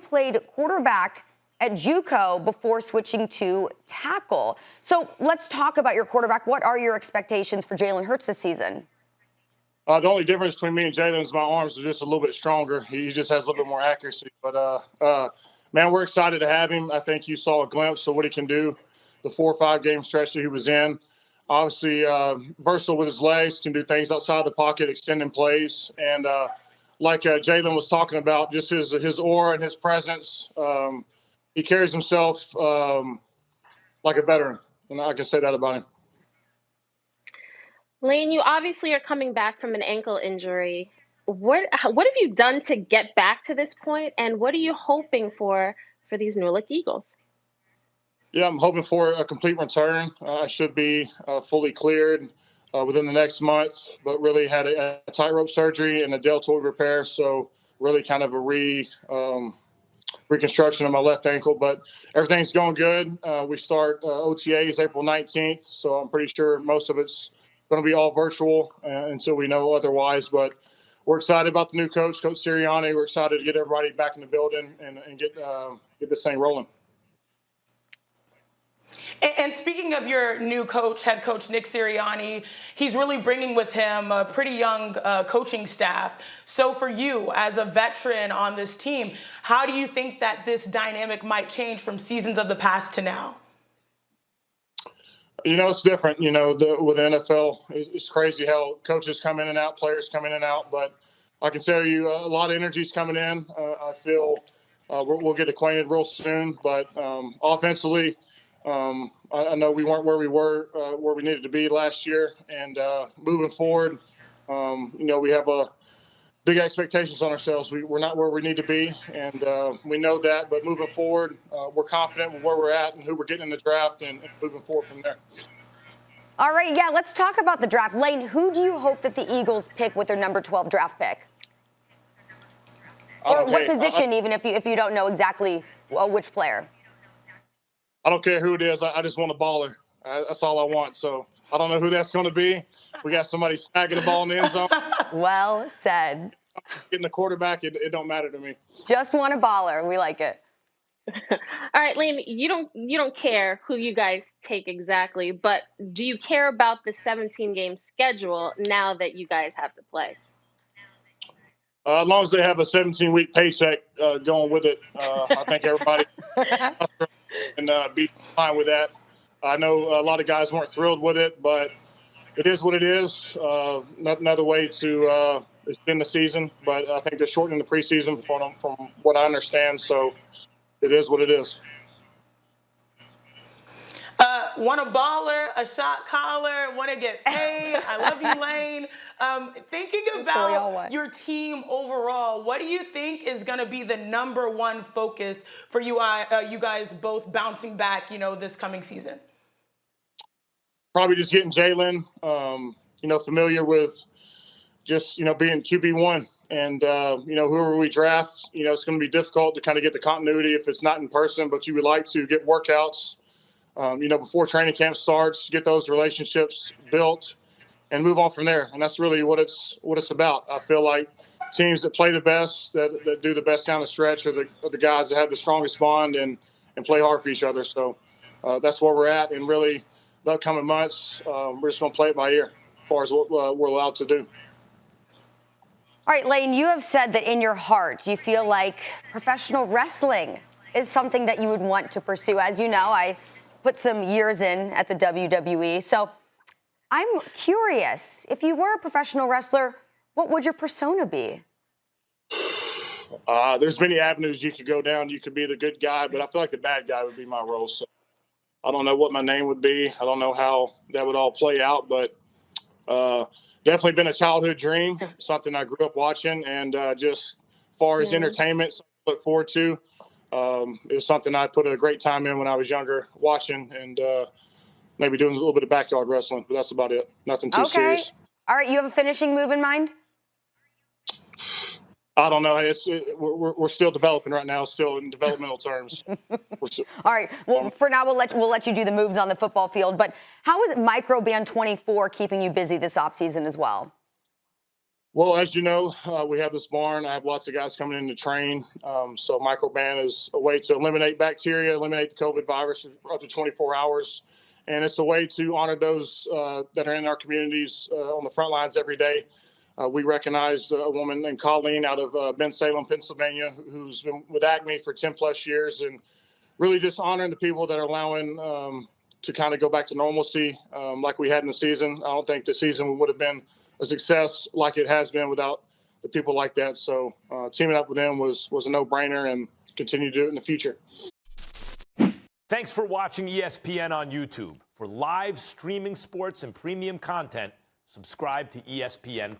played quarterback at JUCO before switching to tackle. So let's talk about your quarterback. What are your expectations for Jalen Hurts this season? The only difference between me and Jalen is my arms are just a little bit stronger. He just has a little bit more accuracy. But, man, we're excited to have him. I think you saw a glimpse of what he can do the 4 or 5 game stretch that he was in. Obviously, versatile with his legs, can do things outside the pocket, extending plays. And like Jalen was talking about, just his aura and his presence, he carries himself like a veteran. And I can say that about him. Lane, you obviously are coming back from an ankle injury. What have you done to get back to this point, and what are you hoping for these New Look Eagles? Yeah, I'm hoping for a complete return. I should be fully cleared within the next month, but really had a tightrope surgery and a deltoid repair, so really kind of a reconstruction of my left ankle. But everything's going good. We start OTAs April 19th, so I'm pretty sure most of it's going to be all virtual until we know otherwise. But we're excited about the new coach, Coach Sirianni. We're excited to get everybody back in the building and get this thing rolling. And speaking of your new coach, head coach Nick Sirianni, he's really bringing with him a pretty young coaching staff. So for you as a veteran on this team, how do you think that this dynamic might change from seasons of the past to now? You know, it's different. You know, with the NFL, it's crazy how coaches come in and out, players come in and out. But I can tell you a lot of energy is coming in. I feel we'll get acquainted real soon. But offensively, I know we weren't where we needed to be last year. And moving forward, you know, we have big expectations on ourselves. We're not where we need to be, and we know that. But moving forward, we're confident with where we're at and who we're getting in the draft and moving forward from there. All right, yeah, let's talk about the draft. Lane, who do you hope that the Eagles pick with their number 12 draft pick? Or what position, even if you don't know exactly which player? I don't care who it is. I just want a baller. That's all I want. So I don't know who that's going to be. We got somebody snagging the ball in the end zone. Well said. Getting the quarterback, it don't matter to me. Just want a baller. We like it. All right, Lane, you don't care who you guys take exactly, but do you care about the 17-game schedule now that you guys have to play? As long as they have a 17-week paycheck going with it, I think everybody can be fine with that. I know a lot of guys weren't thrilled with it, but it is what it is. Another way to extend the season, but I think they're shortening the preseason from what I understand, so it is what it is. Want a baller, a shot caller, want to get paid. I love you, Lane. Thinking about your team overall, what do you think is going to be the number one focus for you guys both bouncing back, this coming season? Probably just getting Jalen, familiar with just, being QB1. And, whoever we draft, it's going to be difficult to kind of get the continuity if it's not in person, but you would like to get workouts, before training camp starts, get those relationships built and move on from there. And that's really what it's about. I feel like teams that play the best, that do the best down the stretch are the guys that have the strongest bond and play hard for each other. So that's where we're at. And really the upcoming months, we're just going to play it by ear as far as what we're allowed to do. All right, Lane, you have said that in your heart you feel like professional wrestling is something that you would want to pursue. As you know, I put some years in at the WWE. So I'm curious, if you were a professional wrestler, what would your persona be? There's many avenues you could go down. You could be the good guy, but I feel like the bad guy would be my role. So I don't know what my name would be. I don't know how that would all play out, but definitely been a childhood dream, something I grew up watching. And just as far as entertainment, something to look forward to. It was something I put a great time in when I was younger, watching and maybe doing a little bit of backyard wrestling, but that's about it. Nothing too serious. All right, you have a finishing move in mind? I don't know. We're still developing right now, still in developmental terms. All right. Well, for now, we'll let you do the moves on the football field. But how is Microband 24 keeping you busy this offseason as well? Well, as you know, we have this barn. I have lots of guys coming in to train. So microban is a way to eliminate bacteria, eliminate the COVID virus after 24 hours. And it's a way to honor those that are in our communities on the front lines every day. We recognized a woman named Colleen out of Bensalem, Pennsylvania, who's been with Acme for 10 plus years, and really just honoring the people that are allowing to kind of go back to normalcy like we had in the season. I don't think the season would have been a success like it has been without the people like that. So teaming up with them was a no-brainer, and continue to do it in the future. Thanks for watching ESPN on YouTube. For live streaming sports and premium content, subscribe to ESPN+.